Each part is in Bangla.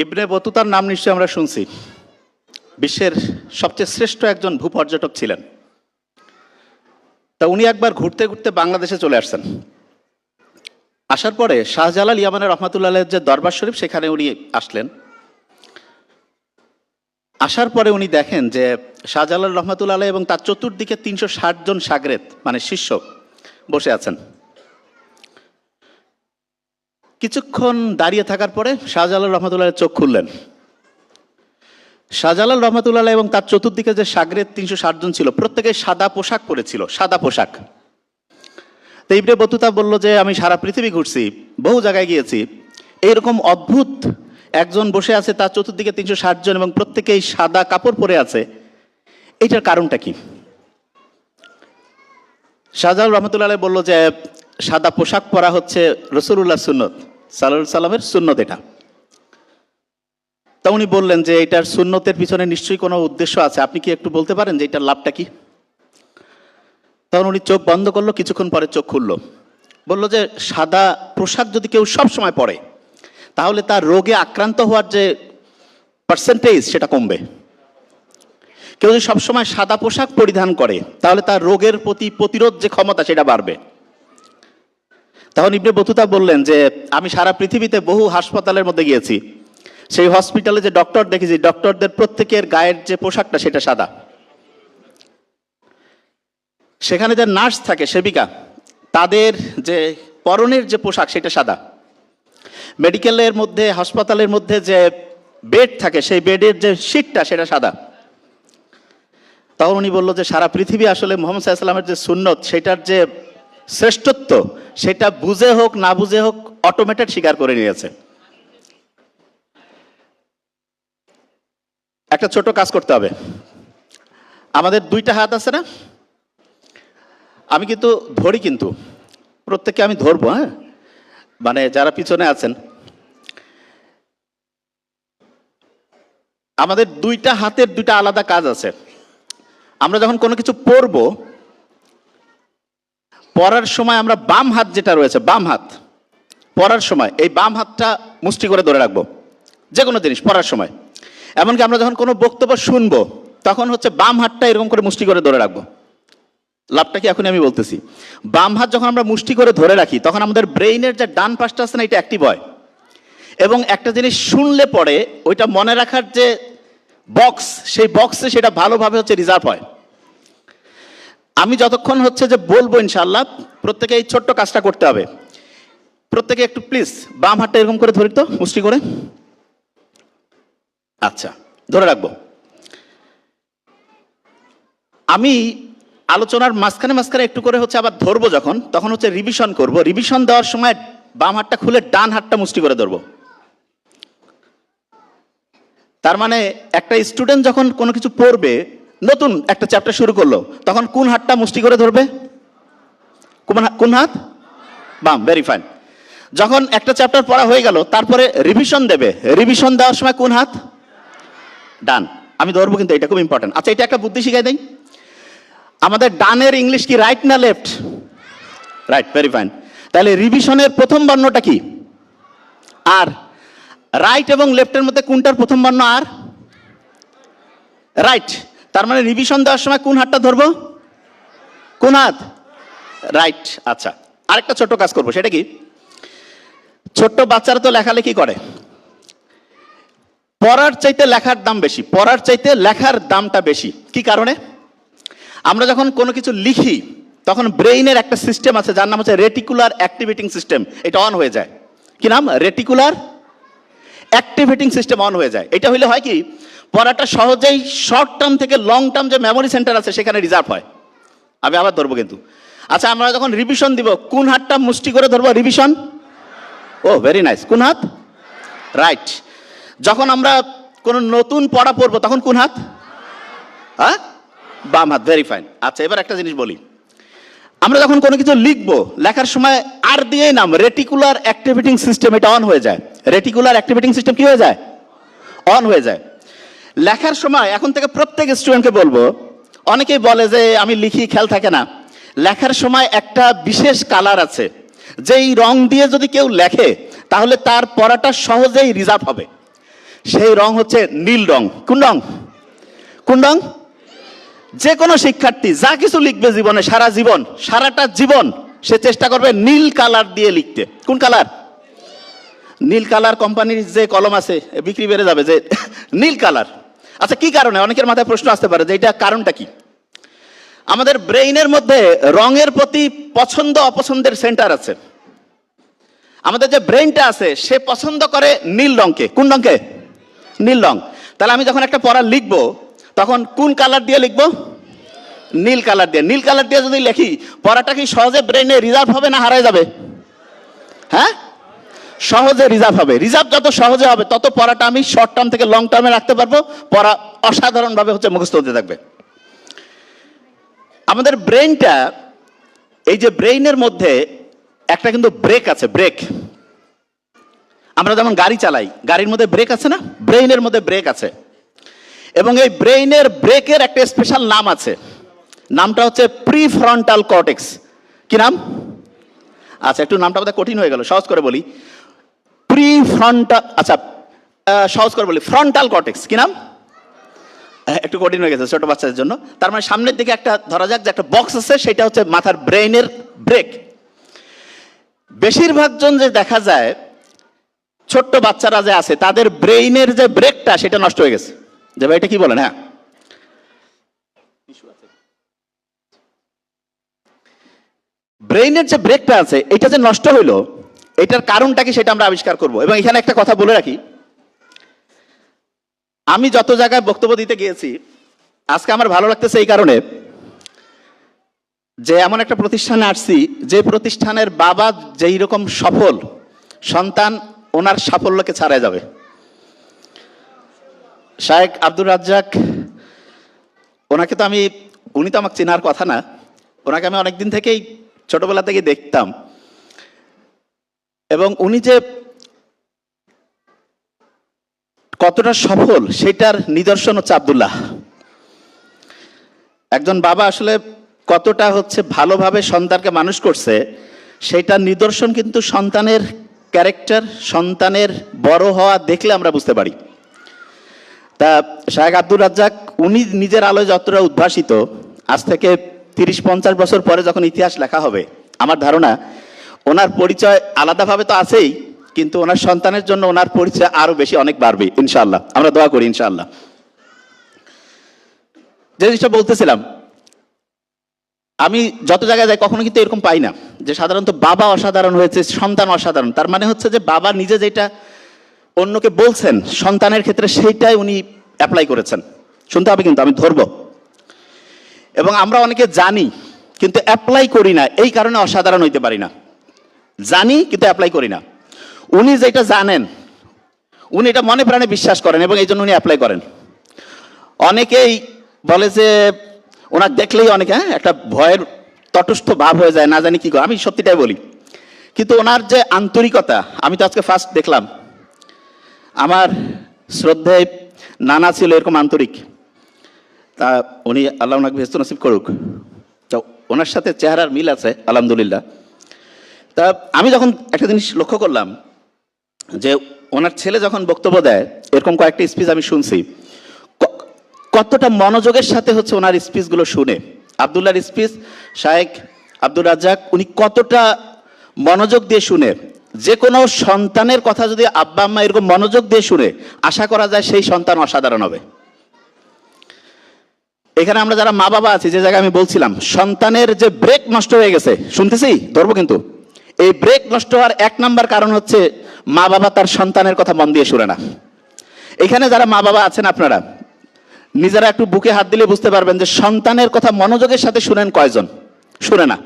ইবনে বতুতার নাম নিশ্চয়ই আমরা শুনছি। বিশ্বের সবচেয়ে শ্রেষ্ঠ একজন ভূপর্যটক ছিলেন। তা উনি একবার ঘুরতে ঘুরতে বাংলাদেশে চলে আসছেন। আসার পরে শাহজালাল ইয়ামানের রহমাতুল্লাহের যে দরবার শরীফ, সেখানে উনি আসলেন। আসার পরে উনি দেখেন যে শাহজালাল রহমাতুল্লাহ এবং তার চতুর্দিকে ৩৬০ জন সাগরেদ মানে শিষ্য বসে আছেন। কিছুক্ষণ দাঁড়িয়ে থাকার পরে শাহজালাল রহমাতুল্লাহের চোখ খুললেন। শাহজালাল রহমাতুল্লাহ এবং তার চতুর্দিকে যে সাগরেদ ৩৬০ জন ছিল, প্রত্যেকে সাদা পোশাক পরেছিল, সাদা পোশাক। তো ইবনে বতুতা বলল যে আমি সারা পৃথিবী ঘুরছি, বহু জায়গায় গিয়েছি, এইরকম অদ্ভুত একজন বসে আছে, তার চতুর্দিকে ৩৬০ জন এবং প্রত্যেকেই সাদা কাপড় পরে আছে, এইটার কারণটা কি? শাহজালাল রহমতুল্লাহ বলল যে সাদা পোশাক পরা হচ্ছে রাসূলুল্লাহ সুন্নত, সাল্লাল্লাহু আলাইহি সাল্লামের সুন্নত এটা। তা উনি বললেন যে এটার সুন্নতের পিছনে নিশ্চয়ই কোনো উদ্দেশ্য আছে, আপনি কি একটু বলতে পারেন যে এটার লাভটা কি? তখন উনি চোখ বন্ধ করলো, কিছুক্ষণ পরে চোখ খুললো, বলল যে সাদা পোশাক যদি কেউ সব সময় পরে, তাহলে তার রোগে আক্রান্ত হওয়ার যে পার্সেন্টেজ সেটা কমবে। কেউ যদি সবসময় সাদা পোশাক পরিধান করে, তাহলে তার রোগের প্রতি প্রতিরোধ যে ক্ষমতা সেটা বাড়বে। তখন ইবনে বতুতা বললেন যে আমি সারা পৃথিবীতে বহু হাসপাতালের মধ্যে গিয়েছি, সেই হসপিটালে যে ডক্টর দেখেছি, ডক্টরদের প্রত্যেকের গায়ের যে পোশাকটা সেটা সাদা। সেখানে যে নার্স থাকে, সেবিকা, তাদের যে পরনের যে পোশাক সেটা সাদা। মেডিকেলের মধ্যে, হাসপাতালের মধ্যে যে বেড থাকে, সেই বেডের যে শীটটা সেটা সাদা। তখন উনি বলল যে সারা পৃথিবী আসলে মুহাম্মদ সাল্লাল্লাহু আলাইহি ওয়াসাল্লামের যে সুন্নত, সেটার যে শ্রেষ্ঠত্ব, সেটা বুঝে হোক না বুঝে হোক অটোমেটেড স্বীকার করে নিয়েছে। একটা ছোট কাজ করতে হবে। আমাদের দুইটা হাত আছে না, আমি কিন্তু ধরি, কিন্তু প্রত্যেককে আমি ধরবো, হ্যাঁ, মানে যারা পিছনে আছেন, আমাদের দুইটা হাতের দুইটা আলাদা কাজ আছে। আমরা যখন কোনো কিছু পরবো, পরার সময় আমরা বাম হাত যেটা রয়েছে, বাম হাত পরার সময় এই বাম হাতটা মুষ্টি করে ধরে রাখবো যে কোনো জিনিস পরার সময়। এমনকি আমরা যখন কোনো বক্তব্য শুনবো, তখন হচ্ছে বাম হাতটা এরকম করে মুষ্টি করে ধরে রাখবো। লাভটা কি এখনই আমি বলতেছি। বাম হাত যখন আমরা মুষ্টি করে ধরে রাখি, তখন আমাদের ব্রেইনের যে ডান পাশটা আছে না, এটা অ্যাক্টিভ হয়, এবং একটা জিনিস শুনলে পরে ওইটা মনে রাখার যে বক্স, সেই বক্সে সেটা ভালোভাবে হচ্ছে রিজার্ভ হয়। আমি যতক্ষণ হচ্ছে যে বলবো, ইনশাআল্লাহ প্রত্যেকে এই ছোট্ট কাজটা করতে হবে। প্রত্যেকে একটু প্লিজ বাম হাতটা এরকম করে ধরি তো, মুষ্টি করে। আচ্ছা, ধরে রাখবো। আমি আলোচনার মাঝখানে মাঝখানে একটু করে হচ্ছে আবার ধরবো, যখন তখন হচ্ছে রিভিশন করব। রিভিশন দেওয়ার সময় বাম হাতটা খুলে ডান হাতটা মুষ্টি করে ধরবো। তার মানে একটা স্টুডেন্ট যখন কোনো কিছু পড়বে, নতুন একটা চ্যাপ্টার শুরু করলো, তখন কোন হাতটা মুষ্টি করে ধরবে? কোন হাত? বাম। Very fine. যখন একটা চ্যাপ্টার পড়া হয়ে গেল, তারপরে রিভিশন দেবে, রিভিশন দেওয়ার সময় কোন হাত? ডান। আমি ধরবো, কিন্তু এটা খুব ইম্পর্টেন্ট। আচ্ছা, এটা একটা বুদ্ধি শিখাই দেই। আমাদের ডানের ইংলিশ কি রাইট না লেফট? রাইট। Very fine. তাহলে রিভিশনের প্রথম বর্ণটা কি? আর। রাইট এবং লেফটের মধ্যে কোনটার প্রথম বর্ণ আর? রাইট। তার মানে রিভিশন দেওয়ার সময় কোন হাতটা ধরবো? কোন হাত? রাইট। আচ্ছা, আরেকটা ছোট্ট কাজ করবো। সেটা কি? ছোট্ট বাচ্চারা তো লেখালেখি করে, পড়ার চাইতে লেখার দাম বেশি, পড়ার চাইতে লেখার দামটা বেশি। কি কারণে? আমরা যখন কোনো কিছু লিখি, তখন ব্রেইনের একটা সিস্টেম আছে যার নাম হচ্ছে রেটিকুলার অ্যাক্টিভেটিং সিস্টেম। এটা অন হয়ে যায়। কি নাম? রেটিকুলার অ্যাক্টিভেটিং সিস্টেম অন হয়ে যায়। এটা হইলে হয় কি, পড়াটা সহজেই শর্ট টার্ম থেকে লং টার্ম যে মেমোরি সেন্টার আছে সেখানে রিজার্ভ হয়। আমি আবার ধরবো কিন্তু। আচ্ছা, আমরা যখন রিভিশন দিব, কোন হাতটা মুষ্টি করে ধরবো? রিভিশন। ও ভেরি নাইস। কোন হাত? রাইট। যখন আমরা কোনো নতুন পড়া পড়বো, তখন কোন হাত? হ্যাঁ, বাম হাত। Very fine. আচ্ছা, এবার একটা জিনিস বলি। আমরা যখন কোনো কিছু লিখবো, লেখার সময় আর দিয়ে নাম রেটিকুলার অ্যাক্টিভেটিং সিস্টেম, এটা অন হয়ে যায়। রেটিকুলার অ্যাক্টিভেটিং সিস্টেম কি হয়ে যায়? অন হয়ে যায়। লেখার সময় এখন থেকে প্রত্যেক স্টুডেন্টকে বলবো, অনেকেই বলে যে আমি লিখি, খেয়াল থাকে না। লেখার সময় একটা বিশেষ কালার আছে, যেই রং দিয়ে যদি কেউ লেখে, তাহলে তার পড়াটা সহজেই রিজার্ভ হবে। সেই রং হচ্ছে নীল রং। কোন রং? কোন রং? যে কোনো শিক্ষার্থী যা কিছু লিখবে জীবনে, সারা জীবন, সারাটা জীবন সে চেষ্টা করবে নীল কালার দিয়ে লিখতে। কোন কালার? নীল কালার। কোম্পানির যে কলম আছে বিক্রি বেড়ে যাবে যে নীল কালার। আচ্ছা, কি কারণে? অনেকের মাথায় প্রশ্ন আসতে পারে যে এটা কারণটা কি। আমাদের ব্রেইনের মধ্যে রঙের প্রতি পছন্দ অপছন্দের সেন্টার আছে। আমাদের যে ব্রেইনটা আছে সে পছন্দ করে নীল রঙকে। কোন রঙকে? নীল রং। তাহলে আমি যখন একটা পড়া লিখবো তখন কোন কালার দিয়ে লিখবো? নীল কালার দিয়ে। নীল কালার দিয়ে যদি লিখি পড়াটা কি সহজে ব্রেইনে রিজার্ভ হবে না হারায় যাবে? হ্যাঁ, সহজে রিজার্ভ হবে। রিজার্ভ যত সহজে হবে তত পড়াটা আমি শর্ট টার্ম থেকে লং টার্মে রাখতে পারবো, পড়া অসাধারণভাবে মুখস্থ হতে থাকবে। আমাদের ব্রেইনটা, এই যে ব্রেইনের মধ্যে একটা কিন্তু ব্রেক আছে, ব্রেক। আমরা যেমন গাড়ি চালাই, গাড়ির মধ্যে ব্রেক আছে না? ব্রেইনের মধ্যে ব্রেক আছে। এবং এই ব্রেইনের ব্রেকের একটা স্পেশাল নাম আছে, নামটা হচ্ছে প্রিফ্রন্টাল কর্টেক্স। কি নাম? আচ্ছা, একটু নামটা বোধহয় কঠিন হয়ে গেল, সহজ করে বলি। প্রিফ্রন্টাল, আচ্ছা সহজ করে বলি, ফ্রন্টাল কর্টেক্স। কি নাম? একটু কঠিন হয়ে গেছে ছোট বাচ্চাদের জন্য। তার মানে সামনের দিকে একটা, ধরা যাক যে একটা বক্স আছে, সেটা হচ্ছে মাথার ব্রেইনের ব্রেক। বেশিরভাগ জন যে দেখা যায় ছোট্ট বাচ্চারা যে আছে তাদের ব্রেইনের যে ব্রেকটা সেটা নষ্ট হয়ে গেছে। যে ভাই এটা কি বলেন? হ্যাঁ, ব্রেইনের যে ব্রেকটা আছে এটা যে নষ্ট হইলো, এটার কারণটা কি সেটা আমরা আবিষ্কার করব। এবং এখানে একটা কথা বলে রাখি, আমি যত জায়গায় বক্তব্য দিতে গিয়েছি আজকে আমার ভালো লাগতেছে এই কারণে যে এমন একটা প্রতিষ্ঠানে আসছি যে প্রতিষ্ঠানের বাবা যেই রকম সফল, সন্তান ওনার সাফল্যকে ছাড়াই যাবে। শায়েখ আব্দুর রাজ্জাক, ওনাকে তো আমি, উনি তো আমাকে চেনার কথা না, ওনাকে আমি অনেকদিন থেকেই ছোটবেলা থেকে দেখতাম। এবং উনি যে কতটা সফল সেটার নিদর্শন হচ্ছে আব্দুল্লাহ। একজন বাবা আসলে কতটা ভালোভাবে সন্তানকে মানুষ করছে সেটার নিদর্শন কিন্তু সন্তানের ক্যারেক্টার, সন্তানের বড় হওয়া দেখলে আমরা বুঝতে পারি। তা শায়েখ আব্দুর রাজ্জাক উনি নিজের আলোয় যতটা উদ্ভাসিত, আজ থেকে 30-50 বছর পরে যখন ইতিহাস লেখা হবে, আমার ধারণা ওনার পরিচয় আলাদাভাবে তো আছেই, কিন্তু ওনার সন্তানের জন্য ওনার পরিচয় আরো বেশি অনেক বাড়বে ইনশাআল্লাহ। আমরা দোয়া করি ইনশাআল্লাহ। যে জিনিসটা বলতেছিলাম, আমি যত জায়গায় যাই কখনো কিন্তু এরকম পাই না যে সাধারণত বাবা অসাধারণ হয়েছে, সন্তান অসাধারণ। তার মানে হচ্ছে যে বাবা নিজে যেটা অন্যকে বলছেন সন্তানের ক্ষেত্রে সেইটাই উনি অ্যাপ্লাই করেছেন। শুনতে হবে কিন্তু, আমি ধরবো। এবং আমরা অনেকে জানি কিন্তু অ্যাপ্লাই করি না, এই কারণে অসাধারণ হইতে পারি না। জানি কিন্তু অ্যাপ্লাই করি না। উনি যেটা জানেন উনি এটা মনে প্রাণে বিশ্বাস করেন এবং এই জন্য উনি অ্যাপ্লাই করেন। অনেকেই বলে যে ওনাকে দেখলেই অনেকে একটা ভয়ের তটস্থ ভাব হয়ে যায়, না জানি কি করে। আমি সত্যিটাই বলি, কিন্তু ওনার যে আন্তরিকতা, আমি তো আজকে ফার্স্ট দেখলাম। আমার শ্রদ্ধেয় নানা ছিল এরকম আন্তরিক, তা উনি আল্লাহ ওনাকে বেহেশত নসিব করুক। তো ওনার সাথে চেহারার মিল আছে আলহামদুলিল্লাহ। তা আমি যখন একটা জিনিস লক্ষ্য করলাম যে ওনার ছেলে যখন বক্তব্য দেয়, এরকম কয়েকটা স্পিচ আমি শুনছি, কতটা মনোযোগের সাথে ওনার স্পিচগুলো শুনে। আব্দুল্লাহর স্পিচ, শায়েখ আব্দুর রাজ্জাক উনি কতটা মনোযোগ দিয়ে শুনে। যে কোনো সন্তানের কথা যদি আব্বা আম্মা এরকম মনোযোগ দিয়ে শুনে, আশা করা যায় সেই সন্তান অসাধারণ হবে। এখানে আমরা যারা মা বাবা আছি, যে জায়গায় আমি বলছিলাম সন্তানের যে ব্রেক নষ্ট হয়ে গেছে, শুনতেছি ধরবো কিন্তু, এই ব্রেক নষ্ট হওয়ার 1 নাম্বার কারণ হচ্ছে মা বাবা তার সন্তানের কথা মন দিয়ে শুনে না। এখানে যারা মা বাবা আছেন আপনারা নিজেরা একটু বুকে হাত দিলে বুঝতে পারবেন যে সন্তানের কথা মনোযোগের সাথে শুনেন কয়জন? শুনে না।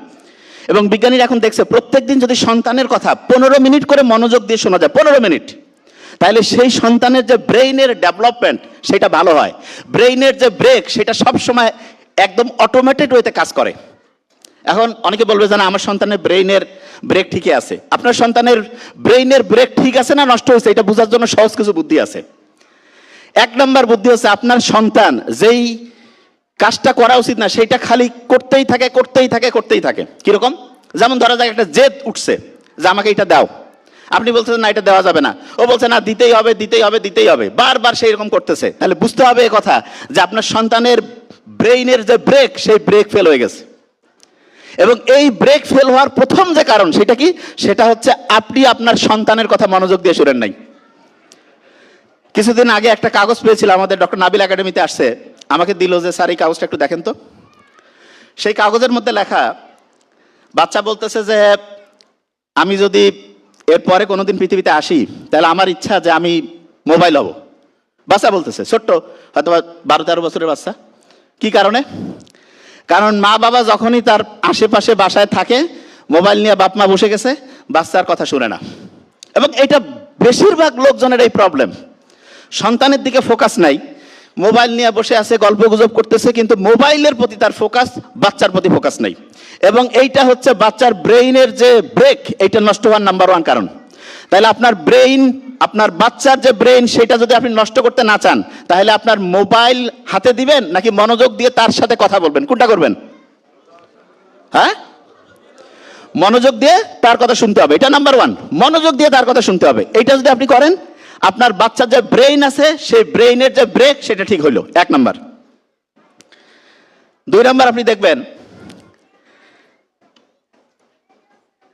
এবং বিজ্ঞানীরা এখন দেখছে প্রত্যেকদিন যদি সন্তানের কথা 15 মিনিট করে মনোযোগ দিয়ে শোনা যায়, 15 মিনিট, তাহলে সেই সন্তানের যে ব্রেইনের ডেভেলপমেন্ট সেটা ভালো হয়। ব্রেইনের যে ব্রেক সেটা সবসময় একদম অটোমেটেড ওয়েতে কাজ করে। এখন অনেকে বলবে যে না আমার সন্তানের ব্রেইনের ব্রেক ঠিকই আছে। আপনার সন্তানের ব্রেইনের ব্রেক ঠিক আছে না নষ্ট হয়েছে এটা বোঝার জন্য সহজ কিছু বুদ্ধি আছে। 1 নাম্বার বুদ্ধি হচ্ছে আপনার সন্তান যেই কাজটা করা উচিত না সেটা খালি করতেই থাকে করতেই থাকে করতেই থাকে। কিরকম? যেমন ধরা যাক একটা জেদ উঠছে যে আমাকে এটা দাও, আপনি বলতেছেন না এটা দেওয়া যাবে না, ও বলছে না দিতেই হবে দিতেই হবে দিতেই হবে, বারবার সেই রকম করতেছে। তাহলে বুঝতে হবে এই কথা যে আপনার সন্তানের ব্রেইনের যে ব্রেক, সেই ব্রেক ফেল হয়ে গেছে। এবং এই ব্রেক ফেল হওয়ার প্রথম যে কারণ সেটা কি, সেটা হচ্ছে আপনি আপনার সন্তানের কথা মনোযোগ দিয়ে শুনেন নাই। কিছুদিন আগে একটা কাগজ পেয়েছিলাম, আমাদের ডক্টর নাবিল একাডেমিতে আসছে, আমাকে দিল যে স্যার এই কাগজটা একটু দেখেন তো। সেই কাগজের মধ্যে লেখা, বাচ্চা বলতেছে যে আমি যদি এরপরে কোনোদিন পৃথিবীতে আসি তাহলে আমার ইচ্ছা যে আমি মোবাইল হব। বাচ্চা বলতেছে, ছোট্ট হয়তো 12-13 বছরের বাচ্চা। কি কারণে? কারণ মা বাবা যখনই তার আশেপাশে বাসায় থাকে, মোবাইল নিয়ে বাপ মা বসে গেছে, বাচ্চার কথা শুনে না। এবং এটা বেশিরভাগ লোকজনের এই প্রবলেম, সন্তানের দিকে ফোকাস নাই, মোবাইল নিয়ে বসে আছে, গল্প গুজব করতেছে, কিন্তু মোবাইলের প্রতি তার ফোকাস, বাচ্চার প্রতি ফোকাস নেই। এবং এইটা হচ্ছে বাচ্চার ব্রেইনের যে ব্রেক, এইটা নষ্ট হওয়ার নাম্বার 1 কারণ। তাহলে আপনার ব্রেইন, আপনার বাচ্চার যে ব্রেইন, সেটা যদি আপনি নষ্ট করতে না চান, তাহলে আপনার মোবাইল হাতে দিবেন নাকি মনোযোগ দিয়ে তার সাথে কথা বলবেন, কোনটা করবেন? হ্যাঁ, মনোযোগ দিয়ে তার কথা শুনতে হবে, এটা নাম্বার 1। মনোযোগ দিয়ে তার কথা শুনতে হবে। এইটা যদি আপনি করেন, আপনার বাচ্চার যে ব্রেইন আছে, সেই ব্রেইনের যে ব্রেক, সেটা ঠিক হইল, 1 নাম্বার। 2 নাম্বার, আপনি দেখবেন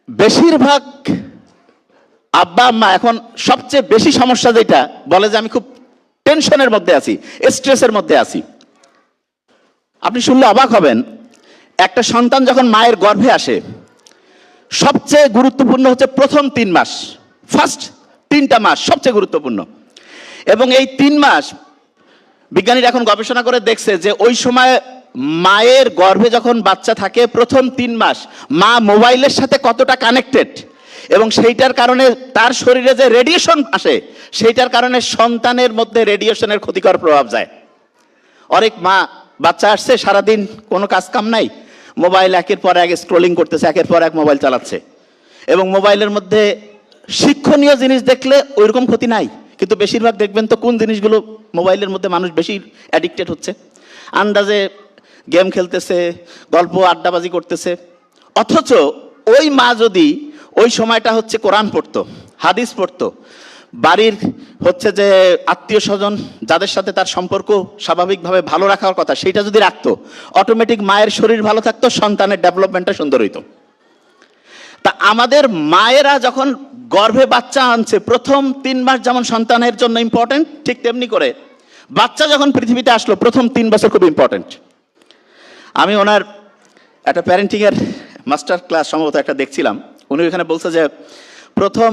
বেশিরভাগ আব্বা আম্মা এখন সবচেয়ে বেশি সমস্যা যেটা বলে যে আমি খুব টেনশনের মধ্যে আছি, স্ট্রেসের মধ্যে আছি। আপনি শুনলে অবাক হবেন, একটা সন্তান যখন মায়ের গর্ভে আসে, সবচেয়ে গুরুত্বপূর্ণ হচ্ছে প্রথম 3 মাস, ফার্স্ট 3টা মাস সবচেয়ে গুরুত্বপূর্ণ। এবং এই 3 মাস বিজ্ঞানীরা এখন গবেষণা করে দেখছে যে ওই সময় মায়ের গর্ভে যখন বাচ্চা থাকে, প্রথম 3 মাস মা মোবাইলের সাথে কতটা কানেক্টেড, এবং সেইটার কারণে তার শরীরে যে রেডিয়েশন আসে, সেইটার কারণে সন্তানের মধ্যে রেডিয়েশনের ক্ষতিকর প্রভাব যায়। অনেক মা, বাচ্চা আসছে, সারাদিন কোনো কাজ কাম নাই, মোবাইল একের পর এক স্ক্রোলিং করতেছে, একের পর এক মোবাইল চালাচ্ছে, এবং মোবাইলের মধ্যে শিক্ষণীয় জিনিস দেখলে ওইরকম ক্ষতি নাই, কিন্তু বেশিরভাগ দেখবেন তো কোন জিনিসগুলো মোবাইলের মধ্যে মানুষ বেশি অ্যাডিক্টেড হচ্ছে, আন্দাজে গেম খেলতেছে, গল্প আড্ডাবাজি করতেছে। অথচ ওই মা যদি ওই সময়টা হচ্ছে কোরআন পড়তো, হাদিস পড়তো, বাড়ির হচ্ছে যে আত্মীয় স্বজন যাদের সাথে তার সম্পর্ক স্বাভাবিকভাবে ভালো রাখার কথা, সেইটা যদি রাখতো, অটোমেটিক মায়ের শরীর ভালো থাকতো, সন্তানের ডেভেলপমেন্টটা সুন্দর হইতো। তা আমাদের মায়েরা যখন গর্ভে বাচ্চা আনছে, প্রথম 3 মাস যেমন সন্তানের জন্য ইম্পর্টেন্ট, ঠিক তেমনি করে বাচ্চা যখন পৃথিবীতে আসলো, প্রথম 3 বছর খুব ইম্পর্টেন্ট। আমি ওনার একটা প্যারেন্টিংয়ের মাস্টার ক্লাস সম্ভবত একটা দেখছিলাম, উনি ওখানে বলছে যে প্রথম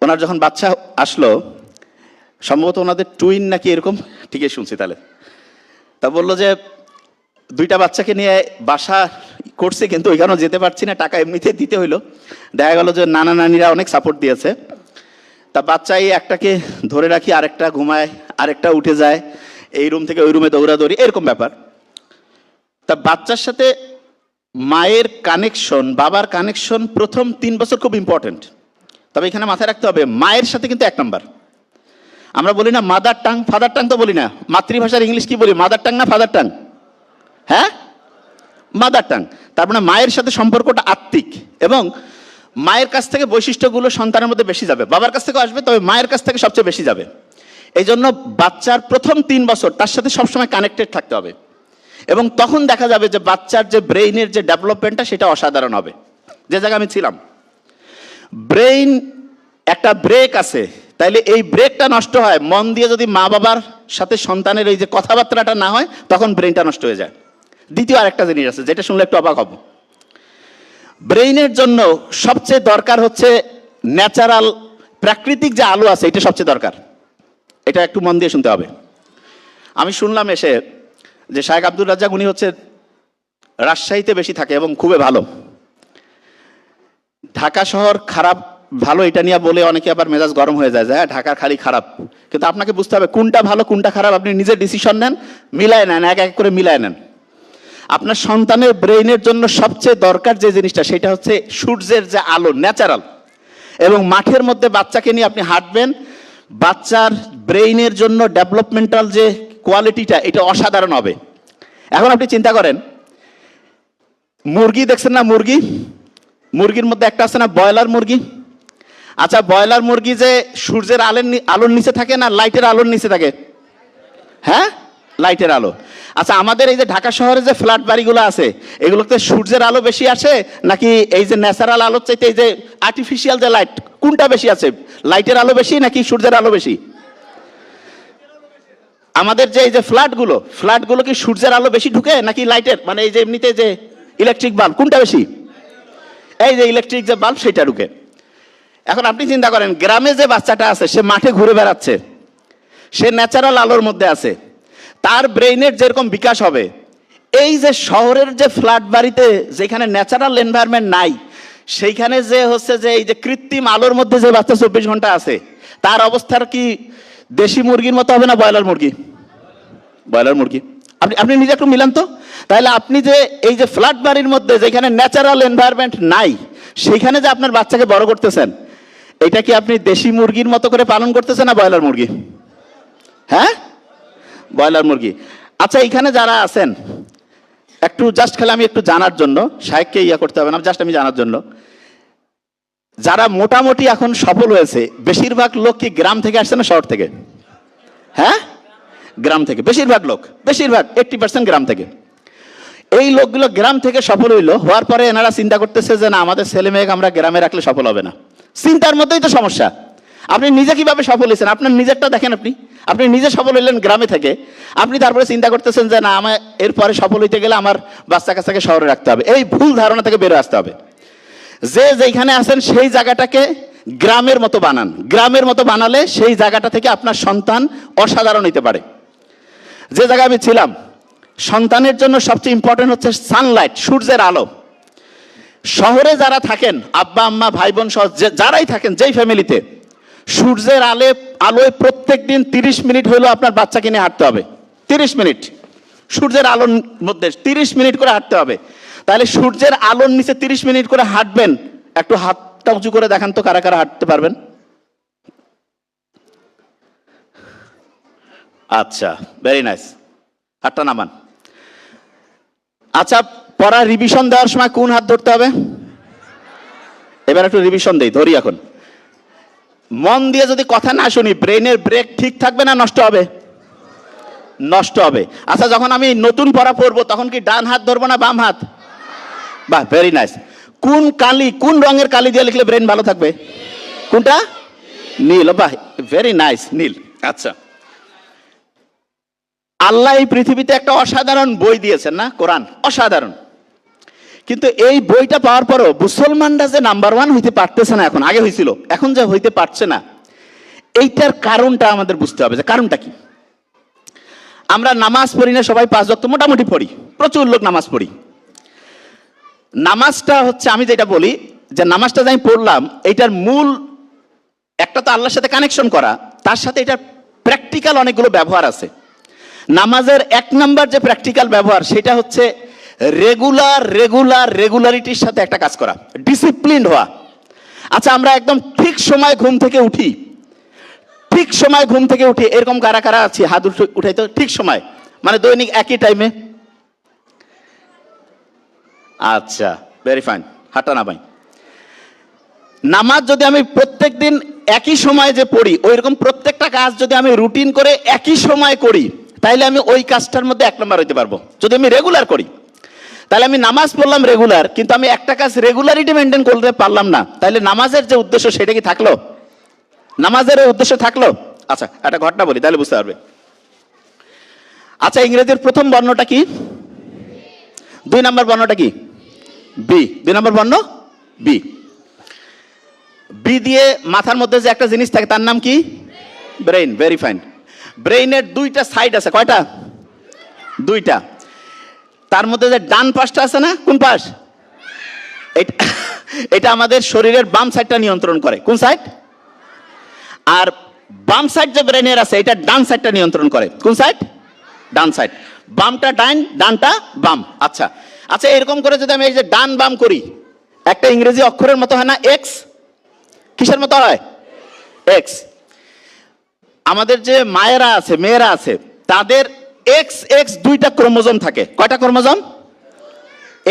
ওনার যখন বাচ্চা আসলো, সম্ভবত ওনাদের টুইন নাকি এরকম, ঠিকই শুনছি তাহলে, তা বললো যে 2টা বাচ্চাকে নিয়ে বাসা করছে, কিন্তু ওইখানেও যেতে পারছি না, টাকা এমনিতে দিতে হইলো। দেখা গেল যে নানা নানিরা অনেক সাপোর্ট দিয়েছে, তা বাচ্চাই একটাকে ধরে রাখি, আরেকটা ঘুমায়, আরেকটা উঠে যায়, এই রুম থেকে ওই রুমে দৌড়াদৌড়ি, এরকম ব্যাপার। তা বাচ্চার সাথে মায়ের কানেকশন, বাবার কানেকশন প্রথম 3 বছর খুব ইম্পর্টেন্ট। তবে এখানে মাথায় রাখতে হবে, মায়ের সাথে কিন্তু 1 নাম্বার। আমরা বলি না মাদার টাং, ফাদার টাং তো বলি না, মাতৃভাষার ইংলিশ কি বলি, মাদার টাং না ফাদার টাং? হ্যাঁ, মাদার টাং। তার মানে মায়ের সাথে সম্পর্কটা আত্মিক, এবং মায়ের কাছ থেকে বৈশিষ্ট্যগুলো সন্তানের মধ্যে বেশি যাবে, বাবার কাছ থেকে আসবে, তবে মায়ের কাছ থেকে সবচেয়ে বেশি যাবে। এই জন্য বাচ্চার প্রথম 3 বছর তার সাথে সবসময় কানেক্টেড থাকতে হবে, এবং তখন দেখা যাবে যে বাচ্চার যে ব্রেইনের যে ডেভেলপমেন্টটা, সেটা অসাধারণ হবে। যে জায়গায় আমি ছিলাম, ব্রেইন একটা ব্রেক আছে, তাইলে এই ব্রেকটা নষ্ট হয় মন দিয়ে যদি মা বাবার সাথে সন্তানের এই যে কথাবার্তাটা না হয়, তখন ব্রেইনটা নষ্ট হয়ে যায়। দ্বিতীয় আরেকটা জিনিস আছে যেটা শুনলে একটু অবাক হব, ব্রেইনের জন্য সবচেয়ে দরকার হচ্ছে ন্যাচারাল, প্রাকৃতিক যে আলো আছে, এটা সবচেয়ে দরকার। এটা একটু মন দিয়ে শুনতে হবে। আমি শুনলাম এসে যে শায়েখ আব্দুর রাজ্জাক, উনি হচ্ছে রাজশাহীতে বেশি থাকে এবং খুবই ভালো। ঢাকা শহর খারাপ ভালো এটা নিয়ে বলে অনেকে আবার মেজাজ গরম হয়ে যায়, হ্যাঁ ঢাকা খালি খারাপ, কিন্তু আপনাকে বুঝতে হবে কোনটা ভালো কোনটা খারাপ, আপনি নিজে ডিসিশন নেন, মিলায় নেন, এক এক করে মিলায় নেন। আপনার সন্তানের ব্রেইনের জন্য সবচেয়ে দরকার যে জিনিসটা, সেটা হচ্ছে সূর্যের যে আলো, ন্যাচারাল। এবং মাঠের মধ্যে বাচ্চাকে নিয়ে আপনি হাঁটবেন, বাচ্চার ব্রেইনের জন্য ডেভেলপমেন্টাল যে কোয়ালিটিটা, এটা অসাধারণ হবে। এখন আপনি চিন্তা করেন, মুরগি দেখছেন না, মুরগির মধ্যে একটা আছে না ব্রয়লার মুরগি, আচ্ছা, ব্রয়লার মুরগি যে সূর্যের আলোর নিচে থাকে না লাইটের আলোর নিচে থাকে? হ্যাঁ, লাইটের আলো। আচ্ছা, আমাদের এই যে ঢাকা শহরে যে ফ্ল্যাট বাড়িগুলো আছে, এগুলোতে সূর্যের আলো বেশি আসে নাকি এই যে ন্যাচারাল আলোর চাইতে এই যে আর্টিফিশিয়াল যে লাইট, কোনটা বেশি আছে? লাইটের আলো বেশি নাকি সূর্যের আলো বেশি? আমাদের যে এই যে ফ্ল্যাটগুলো কি সূর্যের আলো বেশি ঢুকে নাকি লাইটের, মানে এই যে এমনিতে যে ইলেকট্রিক বাল্ব, কোনটা বেশি? এই যে ইলেকট্রিক যে বাল্ব সেটা ঢুকে। এখন আপনি চিন্তা করেন, গ্রামে যে বাচ্চাটা আছে সে মাঠে ঘুরে বেড়াচ্ছে, সে ন্যাচারাল আলোর মধ্যে আছে, তার ব্রেইনের যেরকম বিকাশ হবে, এই যে শহরের যে ফ্ল্যাট বাড়িতে যেখানে ন্যাচারাল এনভায়রনমেন্ট নাই, সেইখানে যে হচ্ছে যে এই যে কৃত্রিম আলোর মধ্যে যে বাচ্চা 24 ঘন্টা আছে, তার অবস্থার কি দেশি মুরগির মতো হবে না ব্রয়লার মুরগি? ব্রয়লার মুরগি। আপনি নিজে একটু মিলান তো। তাহলে আপনি যে এই যে ফ্ল্যাট বাড়ির মধ্যে যেখানে ন্যাচারাল এনভায়রনমেন্ট নাই, সেইখানে যে আপনার বাচ্চাকে বড় করতেছেন, এটা কি আপনি দেশি মুরগির মতো করে পালন করতেছেন না ব্রয়লার মুরগি? হ্যাঁ, ব্রয়লার মুরগি। আচ্ছা, এখানে যারা আছেন, একটু জাস্ট খালি আমি একটু জানার জন্য, শায়েককে করতে হবে না, জাস্ট আমি জানার জন্য, যারা মোটামুটি এখন সফল হয়েছে, বেশিরভাগ লোক কি গ্রাম থেকে আসছে না শহর থেকে? হ্যাঁ, গ্রাম থেকে। বেশিরভাগ 80% গ্রাম থেকে। এই লোকগুলো গ্রাম থেকে সফল হওয়ার পরে এনারা চিন্তা করতেছে যে না, আমাদের ছেলে মেয়েকে আমরা গ্রামে রাখলে সফল হবে না। চিন্তার মধ্যেই তো সমস্যা। আপনি নিজে কিভাবে সফল হয়েছেন আপনার নিজেরটা দেখেন। আপনি নিজে সফল হইলেন গ্রামে থেকে, আপনি তারপরে চিন্তা করতেছেন যে না, আমার এরপরে সফল হইতে গেলে আমার বাচ্চা কাচ্চাকে শহরে রাখতে হবে। এই ভুল ধারণা থেকে বেরো আসতে হবে। যে যেখানে আছেন সেই জায়গাটাকে গ্রামের মতো বানান। গ্রামের মতো বানালে সেই জায়গাটা থেকে আপনার সন্তান অসাধারণ হইতে পারে। যে জায়গায় আমি ছিলাম, সন্তানের জন্য সবচেয়ে ইম্পর্টেন্ট হচ্ছে সানলাইট, সূর্যের আলো। শহরে যারা থাকেন, আব্বা আম্মা ভাই বোন সহ যারাই থাকেন, যেই ফ্যামিলিতে, সূর্যের আলোয় প্রত্যেক দিন 30 মিনিট হইলেও আপনার বাচ্চাকে নিয়ে হাঁটতে হবে। 30 মিনিট সূর্যের আলোর মধ্যে 30 মিনিট করে হাঁটতে হবে। তাহলে সূর্যের আলোর নিচে 30 মিনিট করে হাঁটবেন। একটু হাতটা উঁচু করে দেখান তো, কারা কারা হাঁটতে পারবেন? আচ্ছা, ভেরি নাইস, হাতটা নামান। আচ্ছা, পড়া রিভিশন দেওয়ার সময় কোন হাত ধরতে হবে? এবার একটু রিভিশন দেই, ধরি। এখন মন দিয়ে যদি কথা না শুনি, ব্রেনের ব্রেক ঠিক থাকবে না নষ্ট হবে? নষ্ট হবে। আচ্ছা, যখন আমি নতুন পড়া পড়বো তখন কি ডান হাত ধরবো না বাম হাত? বাহ, ভেরি নাইস। কোন রঙের কালি দিয়ে লিখলে ব্রেন ভালো থাকবে? কোনটা? নীল। বাহ, ভেরি নাইস, নীল। আচ্ছা, আল্লাহ এই পৃথিবীতে একটা অসাধারণ বই দিয়েছেন না, কোরআন, অসাধারণ। কিন্তু এই বইটা পাওয়ার পরও মুসলমানরা যে নাম্বার 1 হইতে পারতেছে না, এখন, আগে হয়েছিল, এখন যে হইতে পারছে না, এইটার কারণটা আমাদের বুঝতে হবে। যে কারণটা কি? আমরা নামাজ পড়ি না সবাই? 5 ওয়াক্ত মোটামুটি পড়ি, প্রচুর লোক নামাজ পড়ি। নামাজটা হচ্ছে, আমি যেটা বলি যে নামাজটা যে আমি পড়লাম, এইটার মূল একটা তো আল্লাহর সাথে কানেকশন করা, তার সাথে এটার প্র্যাকটিক্যাল অনেকগুলো ব্যবহার আছে। নামাজের 1 নাম্বার যে প্র্যাকটিক্যাল ব্যবহার, সেটা হচ্ছে রেগুলারিটির সাথে একটা কাজ করা, ডিসিপ্লিন হওয়া। আচ্ছা, আমরা একদম ঠিক সময় ঘুম থেকে উঠি, এরকম কারা কারা আছি? হাত উঠাই তো। ঠিক সময় মানে দৈনিক একই টাইমে? আচ্ছা, ভেরি ফাইন, হাঁটা নামাই। নামাজ যদি আমি প্রত্যেক দিন একই সময় যে পড়ি, ওইরকম প্রত্যেকটা কাজ যদি আমি রুটিন করে একই সময় করি, তাইলে আমি ওই কাজটার মধ্যে 1 নম্বর হইতে পারবো। যদি আমি রেগুলার করি, তাহলে আমি নামাজ পড়লাম রেগুলার, কিন্তু আমি একটা কাজ রেগুলারিটি মেনটেন করতে পারলাম না, তাহলে নামাজের যে উদ্দেশ্য সেটা কি থাকলো? নামাজের ওই উদ্দেশ্য থাকলো? আচ্ছা, একটা ঘটনা বলি, তাহলে বুঝতে পারবে। আচ্ছা, ইংরেজির প্রথম বর্ণটা কি? 2 নম্বর বর্ণটা কি? বি। 2 নম্বর বর্ণ বি। বি দিয়ে মাথার মধ্যে যে একটা জিনিস থাকে, তার নাম কি? ব্রেইন। Very fine. ব্রেইনের 2টা সাইড আছে। কয়টা? 2টা। তার মধ্যে যে ডান পাশটা আছে না, কোন পাশ? এটা আমাদের শরীরের বাম সাইডটা নিয়ন্ত্রণ করে। কোন সাইড? আর বাম সাইড যে ব্রেনের আছে, এটা ডান সাইডটা নিয়ন্ত্রণ করে। কোন সাইড? ডান সাইড। বামটা ডান, ডানটা বাম। আচ্ছা আচ্ছা, এরকম করে যদি আমি এই যে ডান বাম করি, একটা ইংরেজি অক্ষরের মতো হয় না, এক্স? কিসের মতো হয়? এক্স। আমাদের যে মায়েরা আছে, মেয়েরা আছে, তাদের এক্স এক্স 2টা ক্রোমোজোম থাকে। কয়টা ক্রোমোজোম?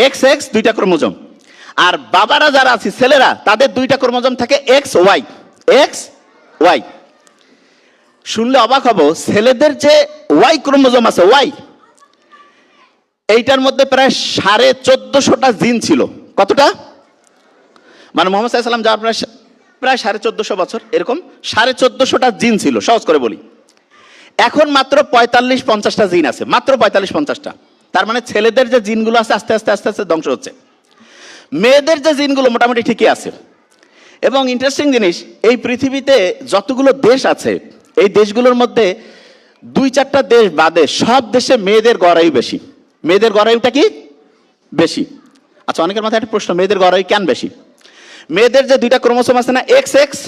এক্স এক্স 2টা ক্রোমোজোম। আর বাবারা যারা আছে, ছেলেরা, তাদের 2টা ক্রোমোজোম থাকে এক্স ওয়াই। X Y. শুনলে অবাক হব, ছেলেদের যে ওয়াই ক্রোমোজোম আছে ওয়াই, এইটার মধ্যে প্রায় 1450টা জিন ছিল। কতটা? মানে মোহাম্মদ সাল্লাল্লাহু আলাইহি ওয়াসাল্লাম যাওয়ার প্রায় 1450 বছর, এরকম 1450টা জিন ছিল, সহজ করে বলি। এখন মাত্র 45-50টা জিন আছে, মাত্র 45-50টা। তার মানে ছেলেদের যে জিনগুলো আছে আস্তে আস্তে আস্তে আস্তে ধ্বংস হচ্ছে। মেয়েদের যে জিনগুলো মোটামুটি ঠিকই আছে। এবং ইন্টারেস্টিং জিনিস, এই পৃথিবীতে যতগুলো দেশ আছে, এই দেশগুলোর মধ্যে 2-4টা দেশ বাদে সব দেশে মেয়েদের গড়ায়ু বেশি। মেয়েদের গড়ায়ুটা কি বেশি? আচ্ছা, অনেকের মাথায় একটা প্রশ্ন, মেয়েদের গড়ায়ু কেন বেশি? মেয়েদের যে 2টা ক্রোমোসোম আছে না, এক্স এক্স,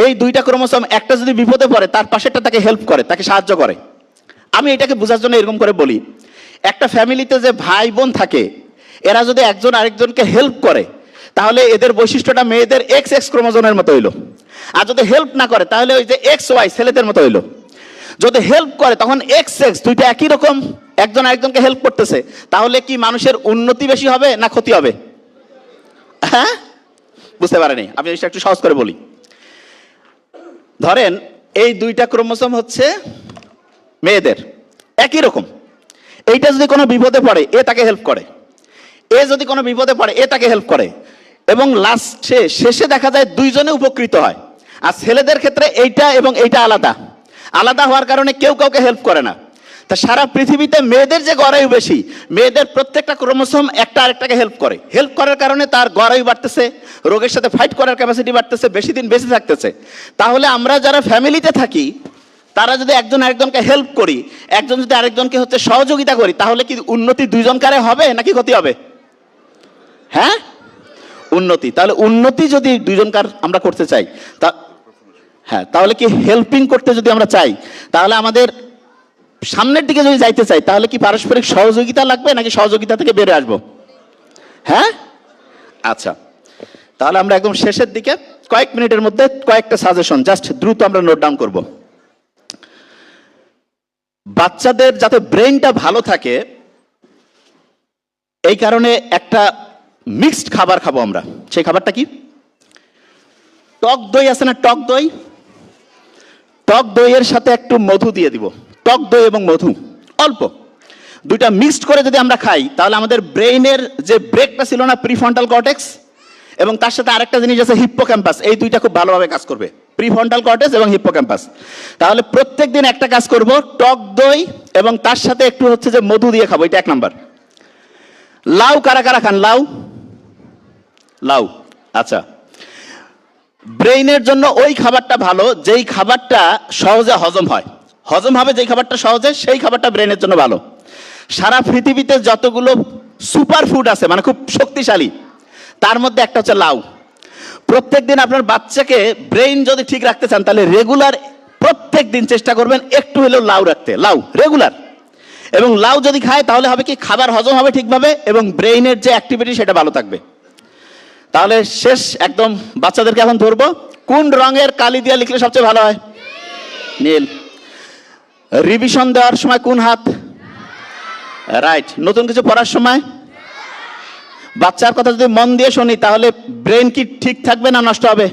এই 2টা ক্রোমোসোম একটা যদি বিপদে পড়ে তার পাশেরটা তাকে হেল্প করে, তাকে সাহায্য করে। আমি এটাকে বোঝার জন্য এরকম করে বলি, একটা ফ্যামিলিতে যে ভাই বোন থাকে, এরা যদি একজন আরেকজনকে হেল্প করে তাহলে এদের বৈশিষ্ট্যটা মেয়েদের এক্স এক্স ক্রোমোজোমের মতো হইলো। আর যদি হেল্প না করে তাহলে ওই যে এক্স ওয়াই ছেলেদের মতো হইলো। যদি হেল্প করে তখন এক্স এক্স, দুইটা একই রকম, একজন আরেকজনকে হেল্প করতেছে, তাহলে কি মানুষের উন্নতি বেশি হবে না ক্ষতি হবে? হ্যাঁ, বুঝতে পারেনি? আমি এটা একটু সহজ করে বলি। ধরেন এই 2টা ক্রোমোসোম হচ্ছে মেয়েদের, একই রকম। এইটা যদি কোনো বিপদে পড়ে এ তাকে হেল্প করে, এ যদি কোনো বিপদে পড়ে এ তাকে হেল্প করে, এবং শেষে দেখা যায় দুইজনে উপকৃত হয়। আর ছেলেদের ক্ষেত্রে এইটা এবং এইটা আলাদা আলাদা হওয়ার কারণে কেউ কাউকে হেল্প করে না। তা সারা পৃথিবীতে মেয়েদের যে গড়ায়ু বেশি, মেয়েদের প্রত্যেকটা ক্রোমোসোম একটা আরেকটাকে হেল্প করে। হেল্প করার কারণে তার গড়ায়ু বাড়তেছে, রোগের সাথে ফাইট করার ক্যাপাসিটি বাড়তেছে, বেশি দিন বেঁচে থাকতেছে। তাহলে আমরা যারা ফ্যামিলিতে থাকি তারা যদি একজন আরেকজনকে হেল্প করি, একজন যদি আরেকজনকে হচ্ছে সহযোগিতা করি, তাহলে কি উন্নতি দুইজনকারে হবে নাকি ক্ষতি হবে? হ্যাঁ, উন্নতি। তাহলে উন্নতি যদি দুইজনকার আমরা করতে চাই, তা হ্যাঁ, তাহলে কি হেল্পিং করতে যদি আমরা চাই, তাহলে আমাদের সামনের দিকে যদি যাইতে চাই, তাহলে কি পারস্পরিক সহযোগিতা লাগবে নাকি সহযোগিতা থেকে বেড়ে আসবো? হ্যাঁ, আচ্ছা, তাহলে আমরা একদম শেষের দিকে কয়েক মিনিটের মধ্যে কয়েকটা সাজেশন জাস্ট দ্রুত আমরা নোট ডাউন করব। বাচ্চাদের যাতে ব্রেনটা ভালো থাকে এই কারণে একটা মিক্সড খাবার খাবো আমরা। সেই খাবারটা কি? টক দই আছে না, টক দই, টক দইয়ের সাথে একটু মধু দিয়ে দিব। টক দই এবং মধু অল্প, 2টা মিক্সড করে যদি আমরা খাই, তাহলে আমাদের ব্রেইনের যে ব্রেকটা ছিল না, প্রিফ্রন্টাল কর্টেক্স, এবং তার সাথে আরেকটা জিনিস আছে হিপ্পোক্যাম্পাস, এই 2টা খুব ভালোভাবে কাজ করবে, প্রিফ্রন্টাল কর্টেক্স এবং হিপ্পোক্যাম্পাস। তাহলে প্রত্যেক দিন একটা কাজ করব, টক দই এবং তার সাথে একটু হচ্ছে যে মধু দিয়ে খাবো, এটা 1 নাম্বার। লাউ কারা কারা খান? লাউ, লাউ, আচ্ছা। ব্রেইনের জন্য ওই খাবারটা ভালো যেই খাবারটা সহজে হজম হয়, হজম হবে যেই খাবারটা সহজে, সেই খাবারটা ব্রেনের জন্য ভালো। সারা পৃথিবীতে যতগুলো সুপার ফুড আছে, মানে খুব শক্তিশালী, তার মধ্যে একটা হচ্ছে লাউ। প্রত্যেক দিন আপনার বাচ্চাকে ব্রেইন যদি ঠিক রাখতে চান, তাহলে রেগুলার প্রত্যেক দিন চেষ্টা করবেন একটু হলেও লাউ রাখতে, লাউ রেগুলার। এবং লাউ যদি খায় তাহলে হবে কি, খাবার হজম হবে ঠিকভাবে এবং ব্রেইনের যে অ্যাক্টিভিটি সেটা ভালো থাকবে। তাহলে শেষ একদম, বাচ্চাদেরকে এখন ধরবো, কোন রঙের কালি দিয়ে লিখলে সবচেয়ে ভালো হয়? নীল। রিভিশন দেওয়ার সময় কোন হাত? রাইট। নতুন কিছু পড়ার সময় বাচ্চার কথা যদি মন দিয়ে শুনি, তাহলে ব্রেন কি ঠিক থাকবে না নষ্ট হবে?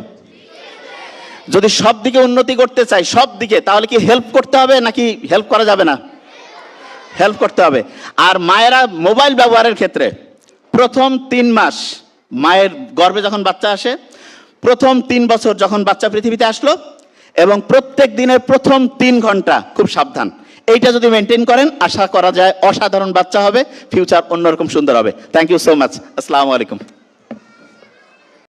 যদি সব দিকে উন্নতি করতে চাই, সব দিকে, তাহলে কি হেল্প করতে হবে নাকি হেল্প করা যাবে না? হেল্প করতে হবে। আর মায়েরা মোবাইল ব্যবহারের ক্ষেত্রে প্রথম 3 মাস, মায়ের গর্ভে যখন বাচ্চা আসে, প্রথম 3 বছর যখন বাচ্চা পৃথিবীতে আসলো, এবং প্রত্যেক দিনের প্রথম 3 ঘন্টা খুব সাবধান, এইটা যদি মেনটেন করেন, আশা করা যায় অসাধারণ বাচ্চা হবে, ফিউচার অন্যরকম সুন্দর হবে। Thank you so much. আসসালামু আলাইকুম।